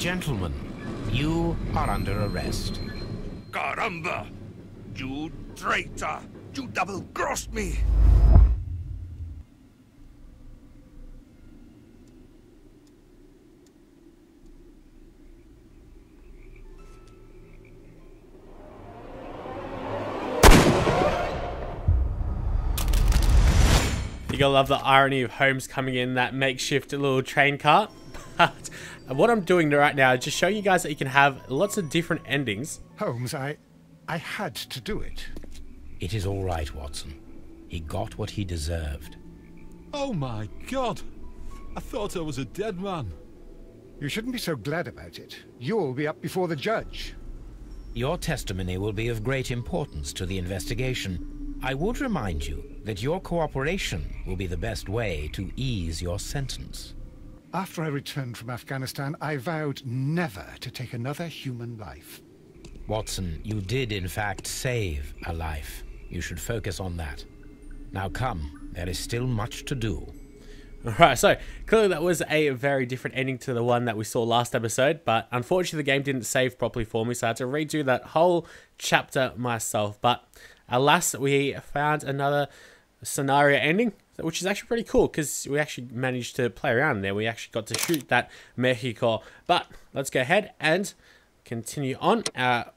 Gentlemen, you are under arrest. Caramba! You traitor! You double-crossed me! You gotta love the irony of Holmes coming in that makeshift little train cart. But what I'm doing right now is just showing you guys that you can have lots of different endings. Holmes, I had to do it. It is all right, Watson. He got what he deserved. Oh my God! I thought I was a dead man. You shouldn't be so glad about it. You'll be up before the judge. Your testimony will be of great importance to the investigation. I would remind you that your cooperation will be the best way to ease your sentence. After I returned from Afghanistan, I vowed never to take another human life. Watson, you did in fact save a life. You should focus on that. Now come, there is still much to do. Alright, so clearly that was a very different ending to the one that we saw last episode, but unfortunately the game didn't save properly for me, so I had to redo that whole chapter myself. But alas, we found another scenario ending, which is actually pretty cool because we actually managed to play around there. We actually got to shoot that Mexico. But let's go ahead and continue on. Our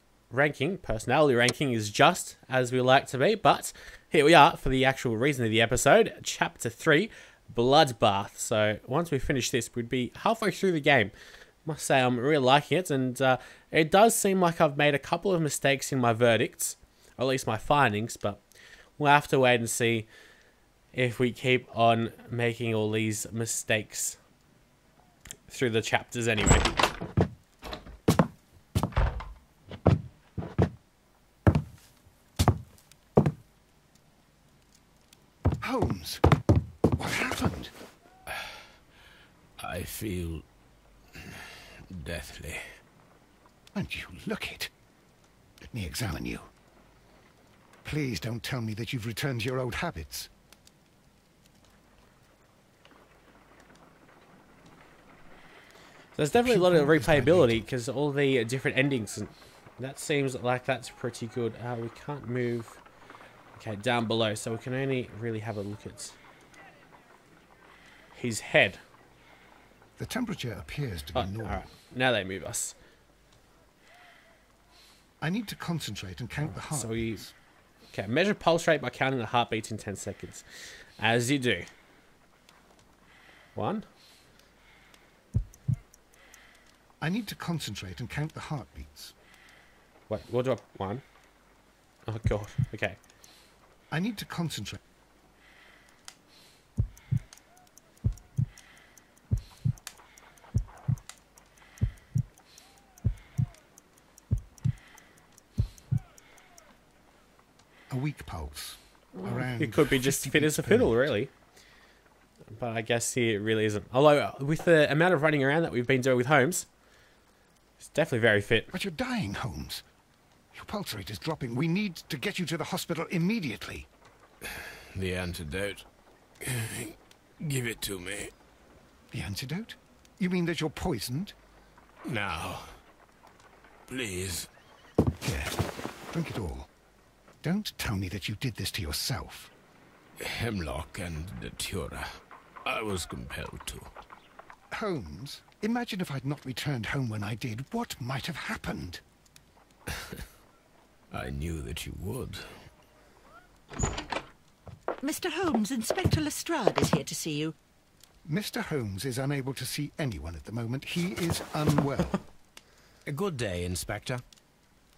personality ranking is just as we like to be, but here we are for the actual reason of the episode, Chapter 3, Bloodbath. So once we finish this, we'd be halfway through the game. I must say I'm really liking it, and it does seem like I've made a couple of mistakes in my verdicts, or at least my findings, but we'll have to wait and see if we keep on making all these mistakes through the chapters anyway. Holmes, what happened? I feel deathly. And you look it. Let me examine you. Please don't tell me that you've returned to your old habits. There's definitely a lot of replayability because all the different endings, and that seems like that's pretty good. We can't move. Okay, down below, so we can only really have a look at his head. The temperature appears to be normal. Alright, now they move us. I need to concentrate and count the heartbeats. Okay, measure pulse rate by counting the heartbeats in 10 seconds. As you do. 1. I need to concentrate and count the heartbeats. Wait, what do I... 1. Oh god, okay. I need to concentrate. A weak pulse. Around It could be just fit as a fiddle, really. But I guess he really isn't. Although, with the amount of running around that we've been doing with Holmes, it's definitely very fit. But you're dying, Holmes. Your pulse rate is dropping. We need to get you to the hospital immediately. The antidote. Give it to me. The antidote? You mean that you're poisoned? Now. Please. Here, drink it all. Don't tell me that you did this to yourself. Hemlock and datura. I was compelled to. Holmes, imagine if I'd not returned home when I did. What might have happened? I knew that you would. Mr. Holmes, Inspector Lestrade is here to see you. Mr. Holmes is unable to see anyone at the moment. He is unwell. A good day, Inspector.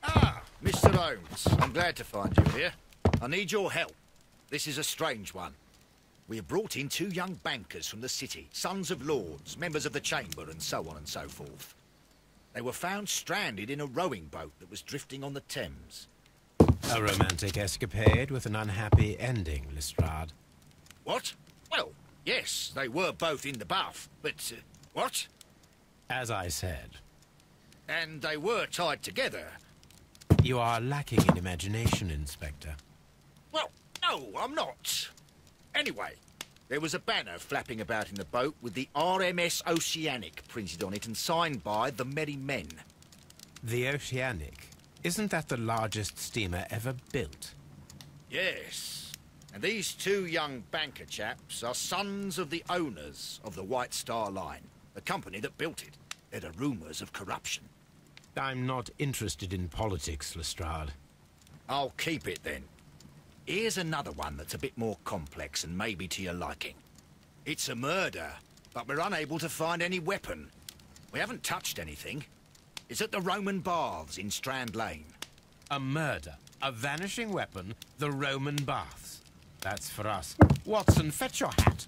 Ah, Mr. Holmes. I'm glad to find you here. I need your help. This is a strange one. We have brought in 2 young bankers from the city, sons of lords, members of the chamber, and so on and so forth. They were found stranded in a rowing boat that was drifting on the Thames. A romantic escapade with an unhappy ending, Lestrade. What? Well, yes, they were both in the bath, but, what? As I said. And they were tied together. You are lacking in imagination, Inspector. Well, no, I'm not. Anyway, There was a banner flapping about in the boat with the RMS Oceanic printed on it and signed by the Merry Men. The Oceanic? Isn't that the largest steamer ever built? Yes. And these two young banker chaps are sons of the owners of the White Star Line, the company that built it. There are rumours of corruption. I'm not interested in politics, Lestrade. I'll keep it then. Here's another one that's a bit more complex and maybe to your liking. It's a murder, but we're unable to find any weapon. We haven't touched anything. It's at the Roman Baths in Strand Lane. A murder, a vanishing weapon, the Roman Baths. That's for us. Watson, fetch your hat.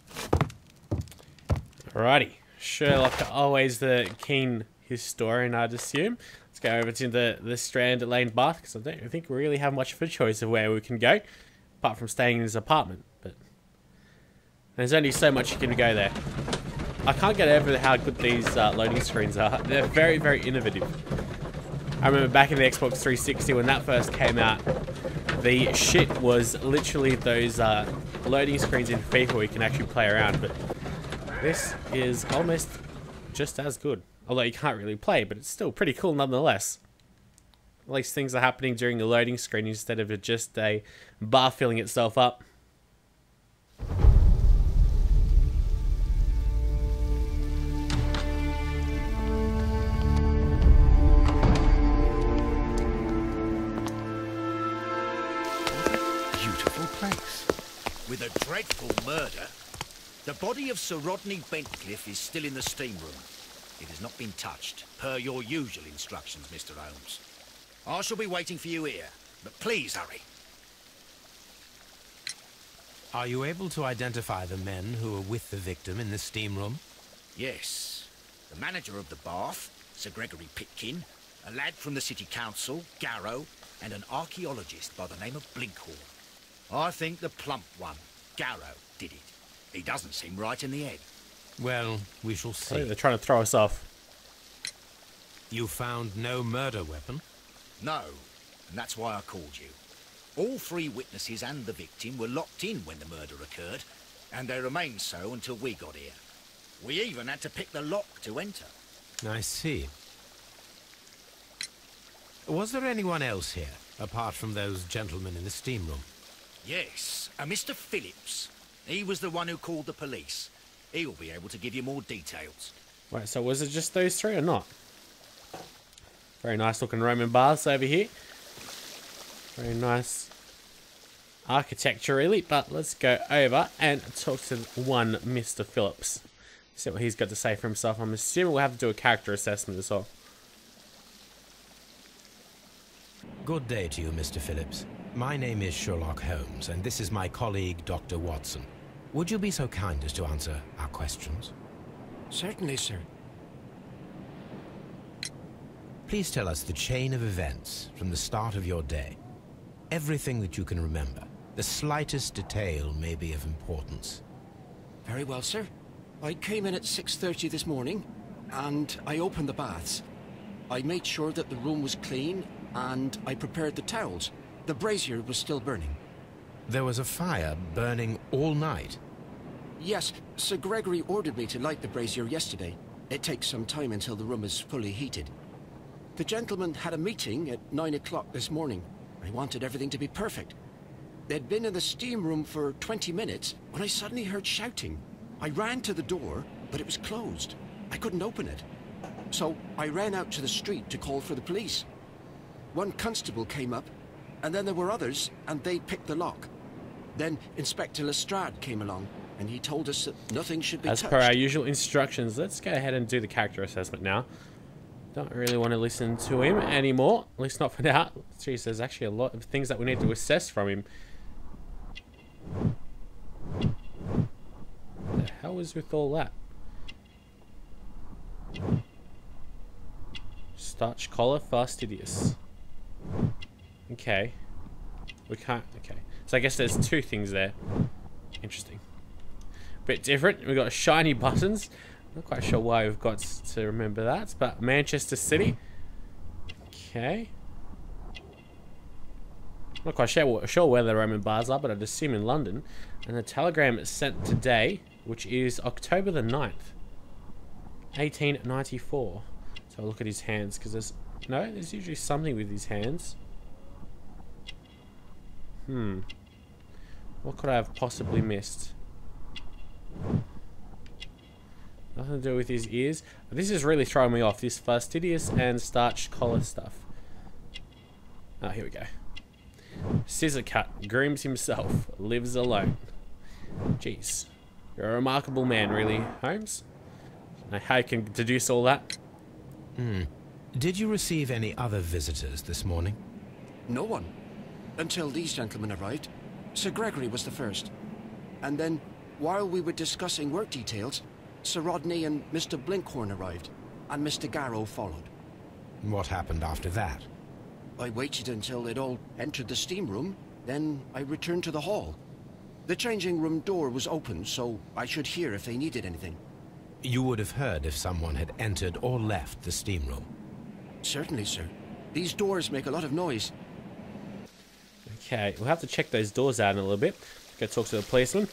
Alrighty. Sherlock, always the keen historian, I'd assume. Let's go over to the Strand Lane Bath, because I don't think we really have much of a choice of where we can go, apart from staying in his apartment. But there's only so much you can go there. I can't get over how good these loading screens are. They're very, very innovative. I remember back in the Xbox 360 when that first came out, the shit was literally those loading screens in FIFA where you can actually play around. But this is almost just as good. Although you can't really play, but it's still pretty cool nonetheless. At least things are happening during the loading screen instead of just a bar filling itself up. Beautiful place. With a dreadful murder. The body of Sir Rodney Bentcliffe is still in the steam room. It has not been touched, per your usual instructions, Mr. Holmes. I shall be waiting for you here, but please hurry. Are you able to identify the men who were with the victim in the steam room? Yes. The manager of the bath, Sir Gregory Pitkin, a lad from the City Council, Garrow, and an archaeologist by the name of Blinkhorn. I think the plump one, Garrow, did it. He doesn't seem right in the head. Well, we shall I think see. they're trying to throw us off. You found no murder weapon? No, and that's why I called you. All three witnesses and the victim were locked in when the murder occurred, and they remained so until we got here. We even had to pick the lock to enter. I see. Was there anyone else here, apart from those gentlemen in the steam room? Yes, a Mr. Phillips. He was the one who called the police. He'll be able to give you more details. Right, so was it just those three or not? Very nice looking Roman baths over here. Very nice architecture really, but let's go over and talk to one Mr. Phillips. See what he's got to say for himself. I'm assuming we'll have to do a character assessment as well. Good day to you, Mr. Phillips. My name is Sherlock Holmes, and this is my colleague, Dr. Watson. Would you be so kind as to answer our questions? Certainly, sir. Please tell us the chain of events from the start of your day. Everything that you can remember. The slightest detail may be of importance. Very well, sir. I came in at 6:30 this morning, and I opened the baths. I made sure that the room was clean, and I prepared the towels. The brazier was still burning. There was a fire burning all night. Yes, Sir Gregory ordered me to light the brazier yesterday. It takes some time until the room is fully heated. The gentleman had a meeting at 9 o'clock this morning. I wanted everything to be perfect. They'd been in the steam room for 20 minutes when I suddenly heard shouting. I ran to the door, but it was closed. I couldn't open it. So I ran out to the street to call for the police. One constable came up, and then there were others, and they picked the lock. Then Inspector Lestrade came along, and he told us that nothing should be touched. As per our usual instructions, let's go ahead and do the character assessment now. Don't really want to listen to him anymore, at least not for now. Jeez, there's actually a lot of things that we need to assess from him. What the hell is with all that? Starch collar, fastidious. Okay. We can't, okay. So I guess there's two things there. Interesting. Bit different. We've got shiny buttons. Not quite sure why we've got to remember that, but Manchester City. Okay. Not quite sure where the Roman bars are, but I'd assume in London. And a telegram is sent today, which is October the 9th, 1894. So I'll look at his hands, because there's usually something with his hands. What could I have possibly missed? Nothing to do with his ears. This is really throwing me off, this fastidious and starched collar stuff. Oh, here we go. Scissor cut, grooms himself, lives alone. Jeez. You're a remarkable man, really, Holmes. Now, how you can deduce all that? Did you receive any other visitors this morning? No one. Until these gentlemen arrived. Sir Gregory was the first. And then, while we were discussing work details, Sir Rodney and Mr. Blinkhorn arrived, and Mr. Garrow followed. What happened after that? I waited until they'd all entered the steam room, then I returned to the hall. The changing room door was open, so I should hear if they needed anything. You would have heard if someone had entered or left the steam room. Certainly, sir. These doors make a lot of noise. Okay, we'll have to check those doors out in a little bit. Go talk to the policeman.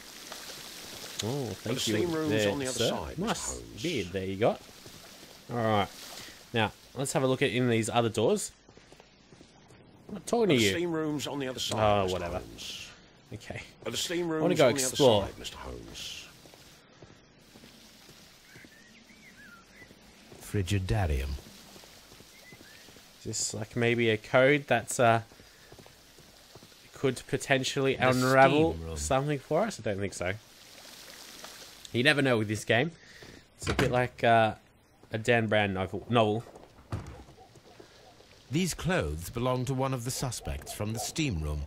Oh, thank you. The steam room's there, on the other sir. side. Nice Holmes. beard there you got. Alright. Now, let's have a look at in these other doors. I'm not talking to The you. steam room's on the other side. Oh, Mr. whatever. Holmes. Okay. The steam room's wanna go on the explore. other side, Mr. Holmes. Frigidarium. Is this like maybe a code that's could potentially The unravel steam room. something for us? I don't think so. You never know with this game. It's a bit like a Dan Brown novel. These clothes belong to one of the suspects from the steam room.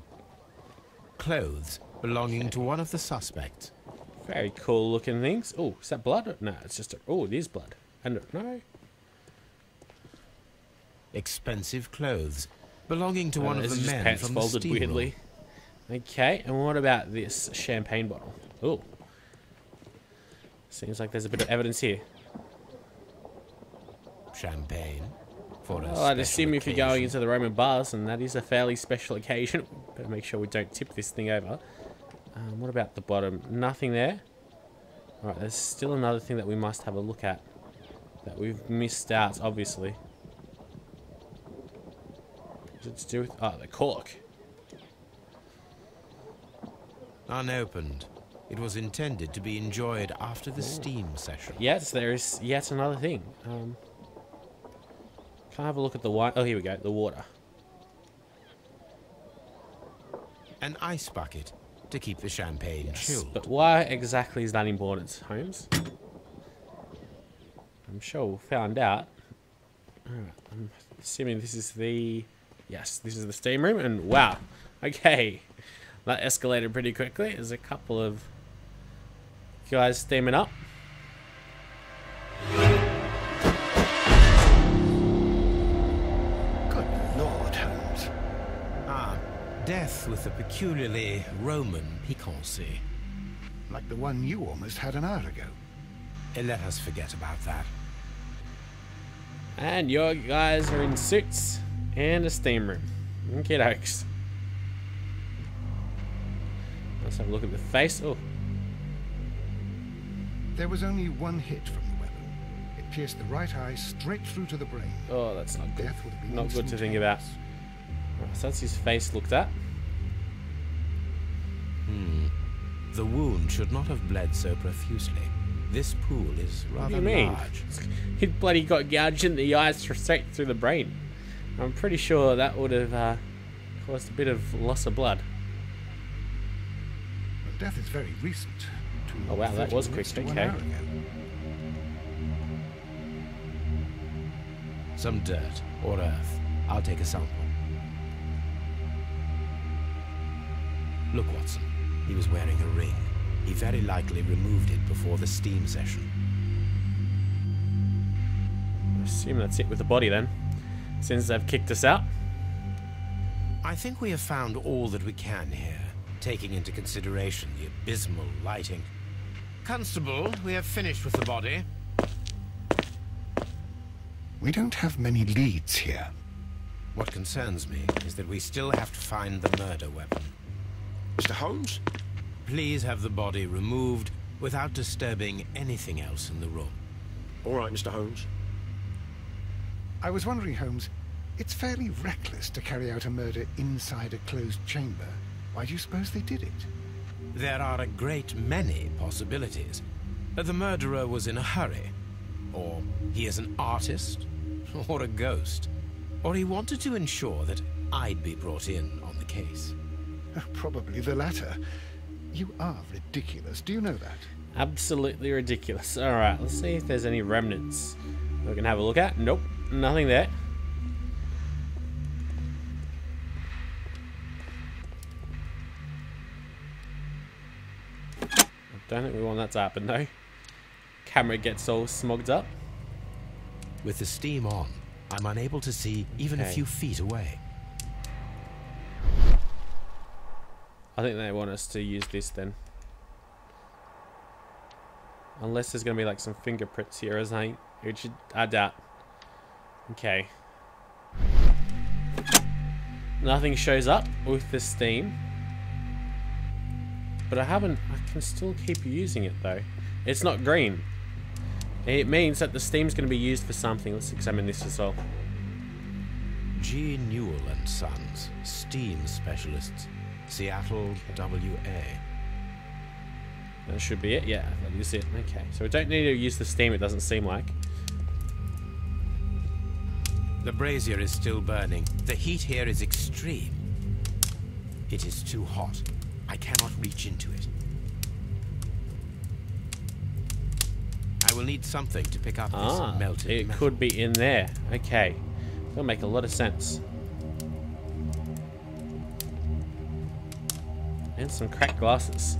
Clothes belonging to one of the suspects. Very cool looking things. Oh, is that blood? No, it's just oh, it is blood. And no. Expensive clothes belonging to one of This is the just men pants from the folded steam weirdly. room. Okay, and what about this champagne bottle? Oh. Seems like there's a bit of evidence here. Champagne. For a Well, I'd special assume if you're going occasion. into the Roman bars, and that is a fairly special occasion, better make sure we don't tip this thing over. What about the bottom? Nothing there. Alright, there's still another thing that we must have a look at. That we've missed out, obviously. What's it to do with... Oh, the cork. Unopened. It was intended to be enjoyed after the steam session. Yes, there is yet another thing. Can I have a look at the wine? Oh, here we go. The water. An ice bucket to keep the champagne chilled. But why exactly is that important, Holmes? I'm sure we'll find out. Alright, I'm assuming this is the... Yes, this is the steam room, and wow. Okay. That escalated pretty quickly. There's a couple of guys steaming up. Good Lord, Holmes. Ah, death with a peculiarly Roman piquancy. Like the one you almost had an hour ago. Let us forget about that. And your guys are in suits and a steam room. Okay, dokes. Let's have a look at the face. Oh, There was only one hit from the weapon. It pierced the right eye straight through to the brain. oh, that's not good. Death would have been Not good to think about. Right, so that's his face looked at. The wound should not have bled so profusely. This pool is What rather do you mean? large. He bloody got gouged in the eyes straight through the brain. I'm pretty sure that would have caused a bit of loss of blood. Well, death is very recent. Oh, wow, that was 30 minutes quick, to 1 okay. hour ago. Some dirt or earth. I'll take a sample. Look, Watson. He was wearing a ring. He very likely removed it before the steam session. I assume that's it with the body then, since they've kicked us out. I think we have found all that we can here, taking into consideration the abysmal lighting. Constable, we have finished with the We don't have many leads here. What concerns me is that we still have to find the murder weapon. Mr. Holmes? Please have the body removed without disturbing anything else in the room. All right, Mr. Holmes. I was wondering, Holmes, it's fairly reckless to carry out a murder inside a closed chamber. Why do you suppose they did it? There are a great many possibilities. The murderer was in a hurry. Or he is an artist. Or a ghost. Or he wanted to ensure that I'd be brought in on the case. Probably the latter. You are ridiculous. Do you know that? Absolutely ridiculous. Alright, let's see if there's any remnants we can have a look at. Nope, nothing there. I don't think we want that to happen though. Camera gets all smogged up. With the steam on, I'm unable to see even a few feet away. I think they want us to use this then. Unless there's going to be like some fingerprints here, which I doubt. Okay. Nothing shows up with the steam. But I can still keep using it though. It's not green. It means that the steam's going to be used for something. Let's examine this as well. G. Newell and Sons, steam specialists, Seattle, WA. That should be it. Yeah, that is it. Okay, so we don't need to use the steam, it doesn't seem like. The brazier is still burning. The heat here is extreme. It is too hot. I cannot reach into it. I will need something to pick up this melted it metal. Could be in there. Okay. That'll make a lot of sense. And some cracked glasses.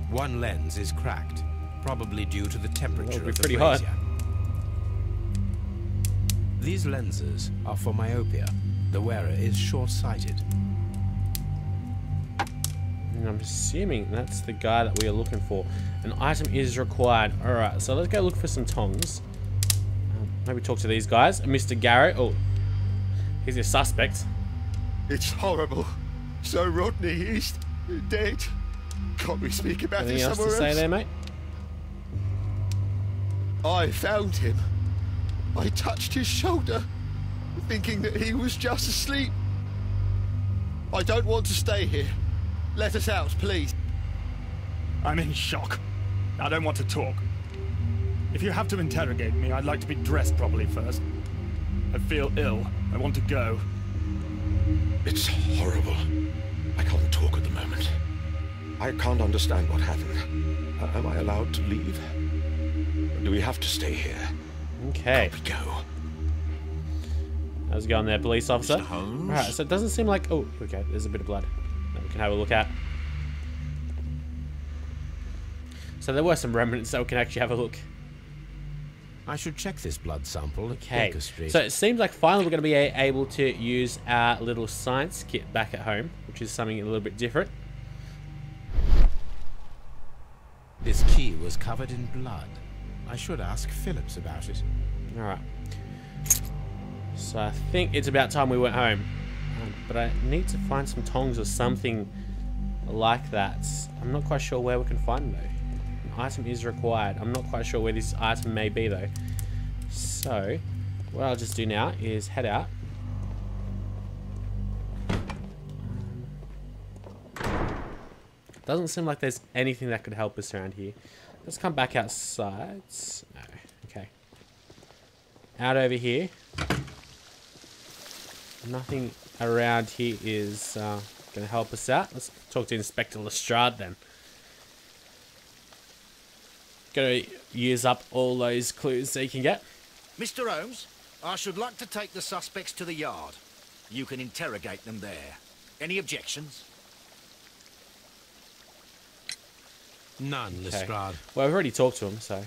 One lens is cracked, probably due to the temperature It'll be of the pretty brazier. hot. These lenses are for myopia. The wearer is short-sighted. And I'm assuming that's the guy that we are looking for. An item is required. Alright, so let's go look for some tongs. Maybe talk to these guys. Mr. Garrett. Oh, he's a suspect. It's horrible. So Rodney is dead. Can't we speak about Anything this else to somewhere say else? there, mate? I found him. I touched his shoulder, thinking that he was just asleep. I don't want to stay here. Let us out, please. I'm in shock. I don't want to talk. If you have to interrogate me, I'd like to be dressed properly first. I feel ill. I want to go. It's horrible. I can't talk at the moment. I can't understand what happened. Am I allowed to leave? Or do we have to stay here? Okay. Can't we go? How's it going there, police officer? Mr. Holmes? Alright, so it doesn't seem like... Oh, okay, there's a bit of blood that we can have a look at. So there were some remnants that we can actually have a look. I should check this blood sample at Okay, Baker Street. so it seems like finally we're going to be able to use our little science kit back at home, which is something a little bit different. This key was covered in blood. I should ask Phillips about it. Alright. So I think it's about time we went home. But I need to find some tongs or something like that. I'm not quite sure where we can find them though. An item is required. I'm not quite sure where this item may be though. So, what I'll just do now is head out. Doesn't seem like there's anything that could help us around here. Let's come back outside. No, okay. Out over here. Nothing around here is going to help us out. Let's talk to Inspector Lestrade then. Gotta use up all those clues that you can get. Mr. Holmes, I should like to take the suspects to the yard. You can interrogate them there. Any objections? None, Okay. Lestrade. Well, I've already talked to him, so...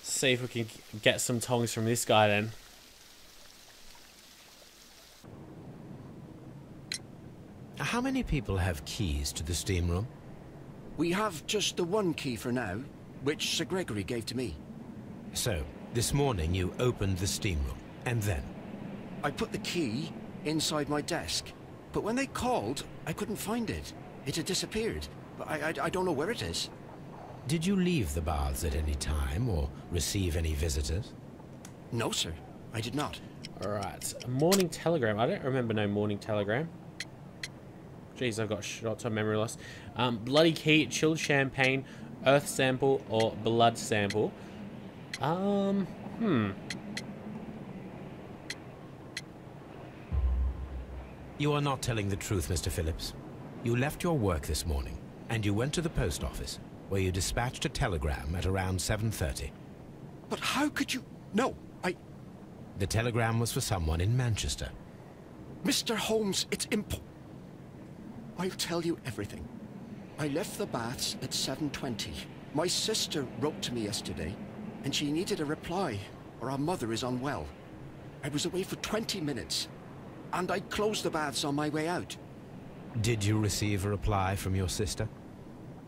see if we can get some tongs from this guy then. How many people have keys to the steam room? We have just the one key for now, which Sir Gregory gave to me. So, This morning you opened the steam room, and then? I put the key inside my desk, but when they called, I couldn't find it. It had disappeared. I don't know where it is. Did you leave the baths at any time, or receive any visitors? No, sir. I did not. Alright, a morning telegram. I don't remember no morning telegram. Jeez, I've got short-term memory loss. Bloody key, chilled champagne, earth sample, or blood sample. You are not telling the truth, Mr. Phillips. You left your work this morning, and you went to the post office, where you dispatched a telegram at around 7:30. But how could you... No, The telegram was for someone in Manchester. Mr. Holmes, it's I'll tell you everything. I left the baths at 7:20. My sister wrote to me yesterday, and she needed a reply, or our mother is unwell. I was away for 20 minutes, and I closed the baths on my way out. Did you receive a reply from your sister?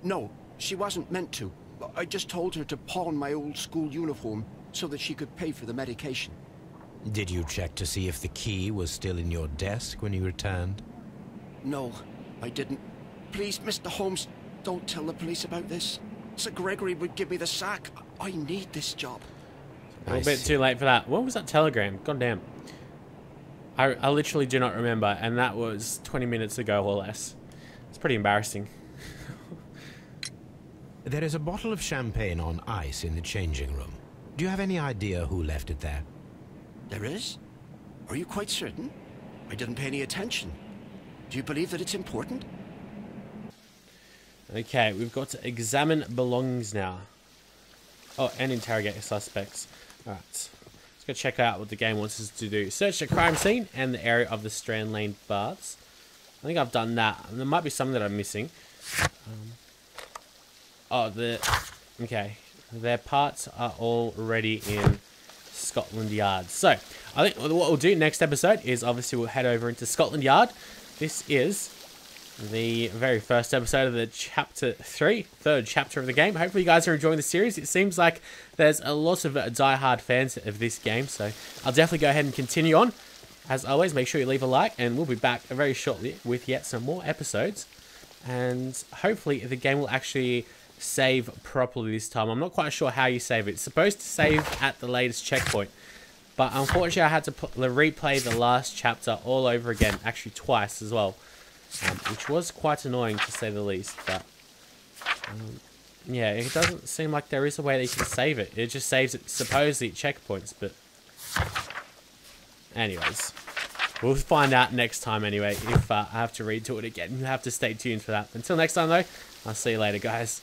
No, she wasn't meant to. I just told her to pawn my old school uniform so that she could pay for the medication. Did you check to see if the key was still in your desk when you returned? No, I didn't. Please, Mr. Holmes, don't tell the police about this. Sir Gregory would give me the sack. I need this job. A little bit too late for that. What was that telegram? God damn. I literally do not remember, and that was 20 minutes ago or less. It's pretty embarrassing. There is a bottle of champagne on ice in the changing room. Do you have any idea who left it there? There is? Are you quite certain? I didn't pay any attention. Do you believe that it's important? Okay, we've got to examine belongings now. Oh, and interrogate suspects. Alright. Let's go check out what the game wants us to do. Search the crime scene and the area of the Strand Lane baths. I think I've done that. There might be some that I'm missing. Okay. Their parts are already in Scotland Yard. So, I think what we'll do next episode is obviously we'll head over into Scotland Yard. This is the very first episode of the third chapter of the game. Hopefully you guys are enjoying the series. It seems like there's a lot of die-hard fans of this game, so I'll definitely go ahead and continue on. As always, make sure you leave a like, and we'll be back very shortly with yet some more episodes. And hopefully the game will actually save properly this time. I'm not quite sure how you save it. It's supposed to save at the latest checkpoint, but unfortunately I had to replay the last chapter all over again, actually twice as well, which was quite annoying to say the least. But yeah, it doesn't seem like there is a way that you can save it. It just saves it supposedly at checkpoints, but anyways, we'll find out next time anyway if I have to redo it again. You have to stay tuned for that. Until next time though, I'll see you later, guys.